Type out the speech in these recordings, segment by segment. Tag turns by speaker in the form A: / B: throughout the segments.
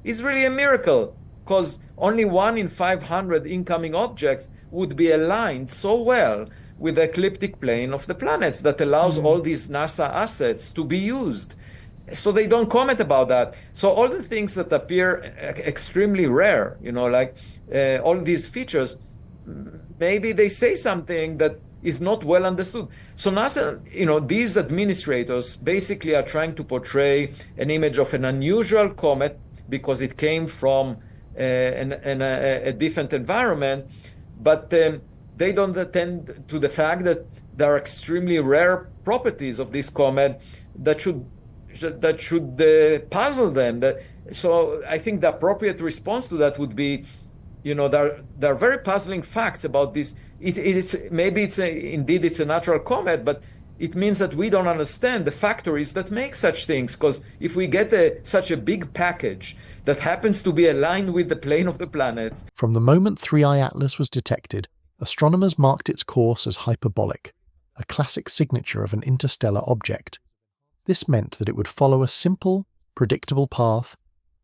A: is really a miracle because only 1 in 500 incoming objects would be aligned so well with the ecliptic plane of the planets that allows all
B: Mm.
A: these NASA assets to be used. So they don't comment about that. So all the things that appear extremely rare, like all these features, maybe they say something that is not well understood. So NASA, these administrators basically are trying to portray an image of an unusual comet because it came from a different environment, but they don't attend to the fact that there are extremely rare properties of this comet that should puzzle them. So I think the appropriate response to that would be, there are very puzzling facts about this. It's maybe indeed it's a natural comet, but it means that we don't understand the factories that make such things. Because if we get such a big package that happens to be aligned with the plane of the planets.
C: From the moment 3I Atlas was detected, astronomers marked its course as hyperbolic, a classic signature of an interstellar object. This meant that it would follow a simple, predictable path,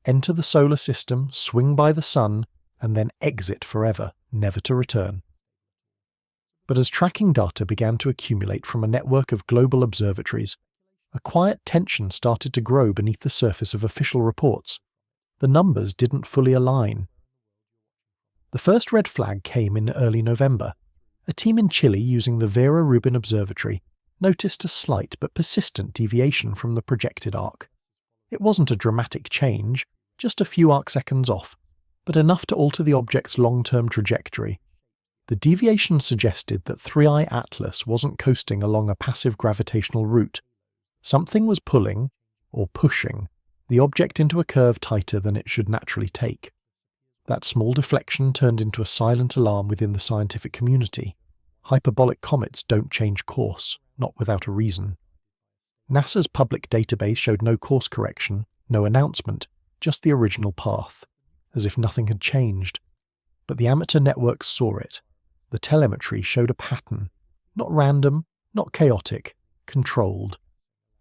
C: enter the solar system, swing by the sun, and then exit forever, never to return. But as tracking data began to accumulate from a network of global observatories, a quiet tension started to grow beneath the surface of official reports. The numbers didn't fully align. The first red flag came in early November. A team in Chile using the Vera Rubin Observatory noticed a slight but persistent deviation from the projected arc. It wasn't a dramatic change, just a few arcseconds off, but enough to alter the object's long-term trajectory. The deviation suggested that 3I Atlas wasn't coasting along a passive gravitational route. Something was pulling, or pushing, the object into a curve tighter than it should naturally take. That small deflection turned into a silent alarm within the scientific community. Hyperbolic comets don't change course, not without a reason. NASA's public database showed no course correction, no announcement, just the original path, as if nothing had changed. But the amateur networks saw it. The telemetry showed a pattern, not random, not chaotic, controlled.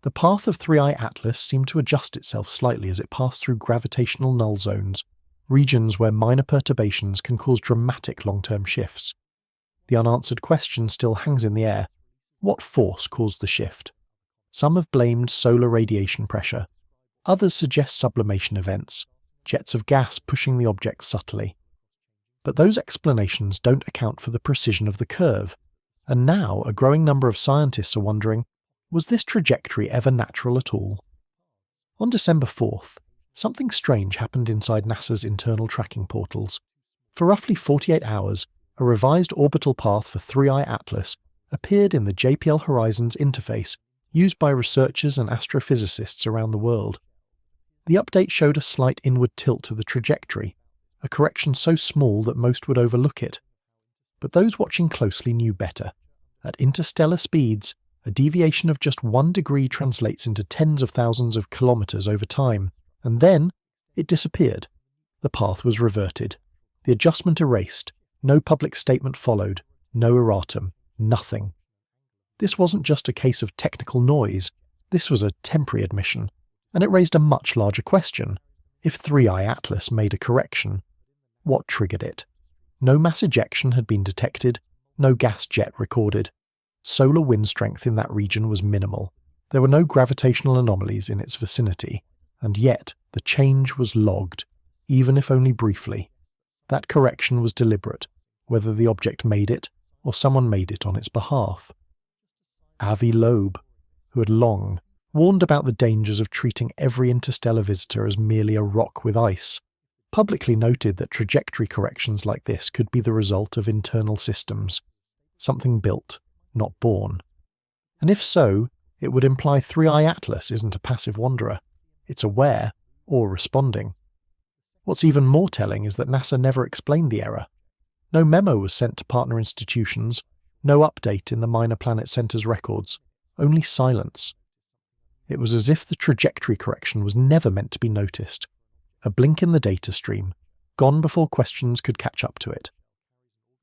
C: The path of 3I Atlas seemed to adjust itself slightly as it passed through gravitational null zones, regions where minor perturbations can cause dramatic long-term shifts. The unanswered question still hangs in the air. What force caused the shift? Some have blamed solar radiation pressure. Others suggest sublimation events, jets of gas pushing the object subtly. But those explanations don't account for the precision of the curve, and now a growing number of scientists are wondering, was this trajectory ever natural at all? On December 4th, something strange happened inside NASA's internal tracking portals. For roughly 48 hours, a revised orbital path for 3I Atlas appeared in the JPL Horizons interface used by researchers and astrophysicists around the world. The update showed a slight inward tilt to the trajectory, a correction so small that most would overlook it. But those watching closely knew better. At interstellar speeds, a deviation of just 1 degree translates into tens of thousands of kilometers over time, and then it disappeared. The path was reverted. The adjustment erased. No public statement followed. No erratum. Nothing. This wasn't just a case of technical noise. This was a temporary admission, and it raised a much larger question. If 3I Atlas made a correction, what triggered it? No mass ejection had been detected, no gas jet recorded. Solar wind strength in that region was minimal. There were no gravitational anomalies in its vicinity, and yet the change was logged, even if only briefly. That correction was deliberate, whether the object made it or someone made it on its behalf. AVI LOEB, who had long warned about the dangers of treating every interstellar visitor as merely a rock with ice, publicly noted that trajectory corrections like this could be the result of internal systems, something built, not born. And if so, it would imply 3I Atlas isn't a passive wanderer. It's aware, or responding. What's even more telling is that NASA never explained the error. No memo was sent to partner institutions, no update in the Minor Planet Center's records, only silence. It was as if the trajectory correction was never meant to be noticed. A blink in the data stream, gone before questions could catch up to it.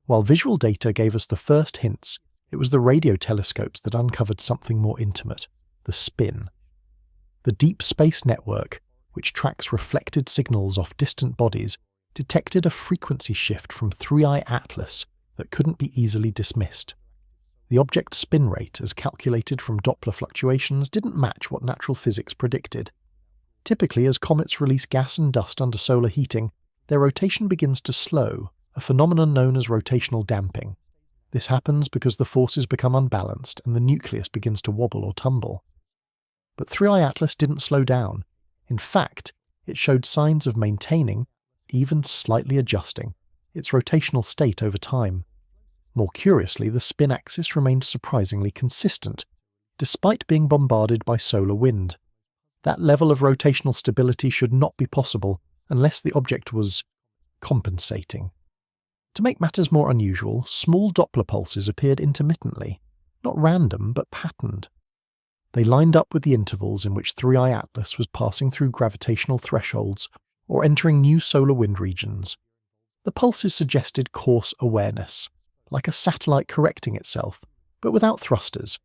C: While visual data gave us the first hints, it was the radio telescopes that uncovered something more intimate, the spin. The Deep Space Network, which tracks reflected signals off distant bodies, detected a frequency shift from 3I Atlas that couldn't be easily dismissed. The object's spin rate, as calculated from Doppler fluctuations, didn't match what natural physics predicted. Typically, as comets release gas and dust under solar heating, their rotation begins to slow, a phenomenon known as rotational damping. This happens because the forces become unbalanced and the nucleus begins to wobble or tumble. But 3I Atlas didn't slow down. In fact, it showed signs of maintaining, even slightly adjusting, its rotational state over time. More curiously, the spin axis remained surprisingly consistent, despite being bombarded by solar wind. That level of rotational stability should not be possible unless the object was compensating. To make matters more unusual, small Doppler pulses appeared intermittently, not random but patterned. They lined up with the intervals in which 3I Atlas was passing through gravitational thresholds or entering new solar wind regions. The pulses suggested course awareness, like a satellite correcting itself, but without thrusters.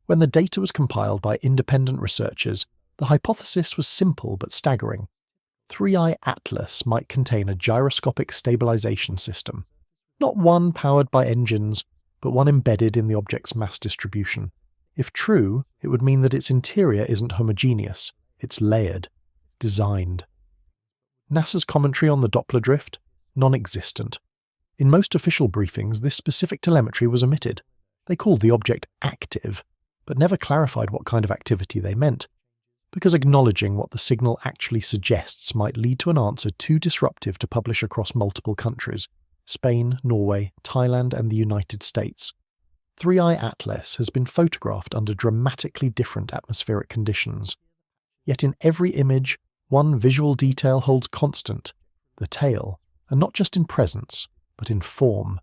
C: When the data was compiled by independent researchers, the hypothesis was simple but staggering. 3I Atlas might contain a gyroscopic stabilization system, not one powered by engines, but one embedded in the object's mass distribution. If true, it would mean that its interior isn't homogeneous, it's layered, designed. NASA's commentary on the Doppler drift? Non-existent. In most official briefings, this specific telemetry was omitted. They called the object active, but never clarified what kind of activity they meant, because acknowledging what the signal actually suggests might lead to an answer too disruptive to publish across multiple countries: Spain, Norway, Thailand, and the United States. 3I Atlas has been photographed under dramatically different atmospheric conditions. Yet in every image, one visual detail holds constant: the tail, and not just in presence, but in form.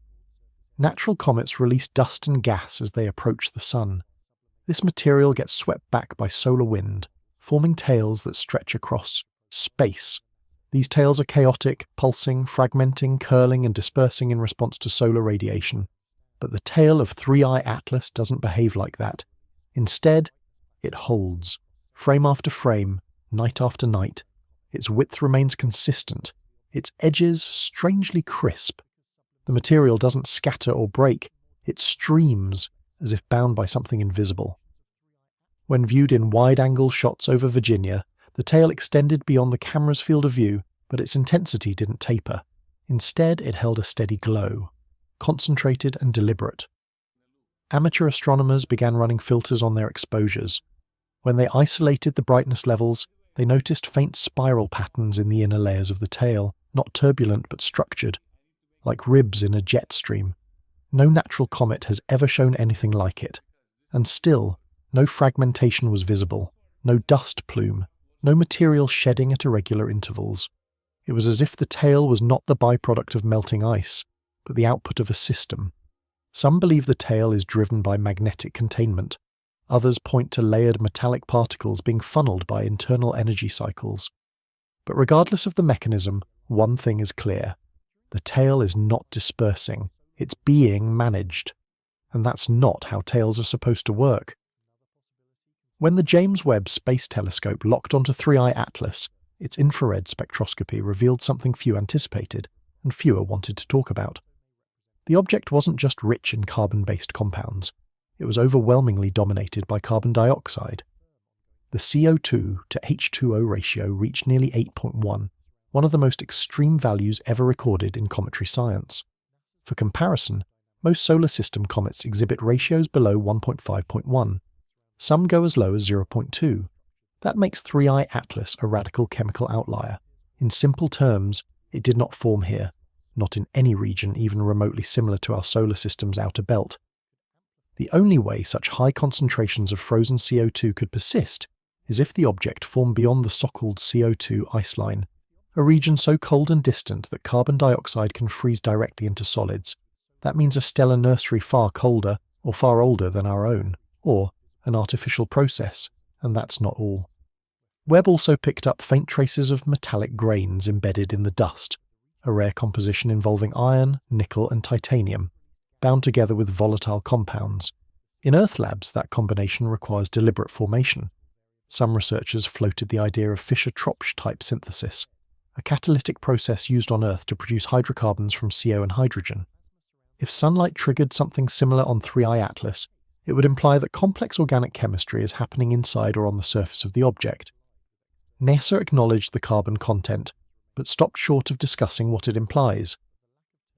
C: Natural comets release dust and gas as they approach the sun. This material gets swept back by solar wind, forming tails that stretch across space. These tails are chaotic, pulsing, fragmenting, curling, and dispersing in response to solar radiation. But the tail of 3I Atlas doesn't behave like that. Instead, it holds, frame after frame, night after night. Its width remains consistent, its edges strangely crisp. The material doesn't scatter or break, it streams, as if bound by something invisible. When viewed in wide-angle shots over Virginia, the tail extended beyond the camera's field of view, but its intensity didn't taper. Instead, it held a steady glow, concentrated and deliberate. Amateur astronomers began running filters on their exposures. When they isolated the brightness levels, they noticed faint spiral patterns in the inner layers of the tail, not turbulent but structured, like ribs in a jet stream. No natural comet has ever shown anything like it. And still, no fragmentation was visible, no dust plume, no material shedding at irregular intervals. It was as if the tail was not the byproduct of melting ice, but the output of a system. Some believe the tail is driven by magnetic containment. Others point to layered metallic particles being funneled by internal energy cycles. But regardless of the mechanism, one thing is clear. The tail is not dispersing, it's being managed. And that's not how tails are supposed to work. When the James Webb Space Telescope locked onto 3I Atlas, its infrared spectroscopy revealed something few anticipated, and fewer wanted to talk about. The object wasn't just rich in carbon-based compounds, it was overwhelmingly dominated by carbon dioxide. The CO2 to H2O ratio reached nearly 8.1, one of the most extreme values ever recorded in cometary science. For comparison, most solar system comets exhibit ratios below 1.5.1. Some go as low as 0.2. That makes 3I Atlas a radical chemical outlier. In simple terms, it did not form here, not in any region even remotely similar to our solar system's outer belt. The only way such high concentrations of frozen CO2 could persist is if the object formed beyond the so-called CO2 ice line, a region so cold and distant that carbon dioxide can freeze directly into solids. That means a stellar nursery far colder or far older than our own, or an artificial process, and that's not all. Webb also picked up faint traces of metallic grains embedded in the dust, a rare composition involving iron, nickel, and titanium, bound together with volatile compounds. In Earth labs, that combination requires deliberate formation. Some researchers floated the idea of Fischer-Tropsch type synthesis, a catalytic process used on Earth to produce hydrocarbons from CO and hydrogen. If sunlight triggered something similar on 3I Atlas, it would imply that complex organic chemistry is happening inside or on the surface of the object. NASA acknowledged the carbon content, but stopped short of discussing what it implies.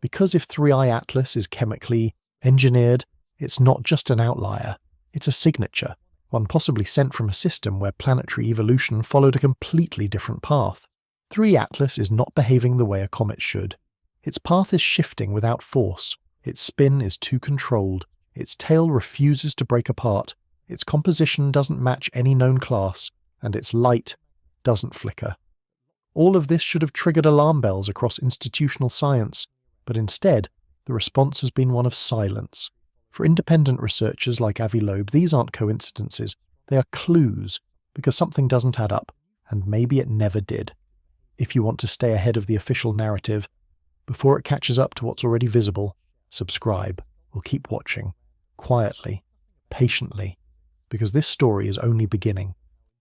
C: Because if 3I Atlas is chemically engineered, it's not just an outlier, it's a signature, one possibly sent from a system where planetary evolution followed a completely different path. 3 Atlas is not behaving the way a comet should. Its path is shifting without force, its spin is too controlled, its tail refuses to break apart, its composition doesn't match any known class, and its light doesn't flicker. All of this should have triggered alarm bells across institutional science, but instead, the response has been one of silence. For independent researchers like AVI LOEB, these aren't coincidences, they are clues, because something doesn't add up, and maybe it never did. If you want to stay ahead of the official narrative, before it catches up to what's already visible, subscribe. We'll keep watching, quietly, patiently, because this story is only beginning.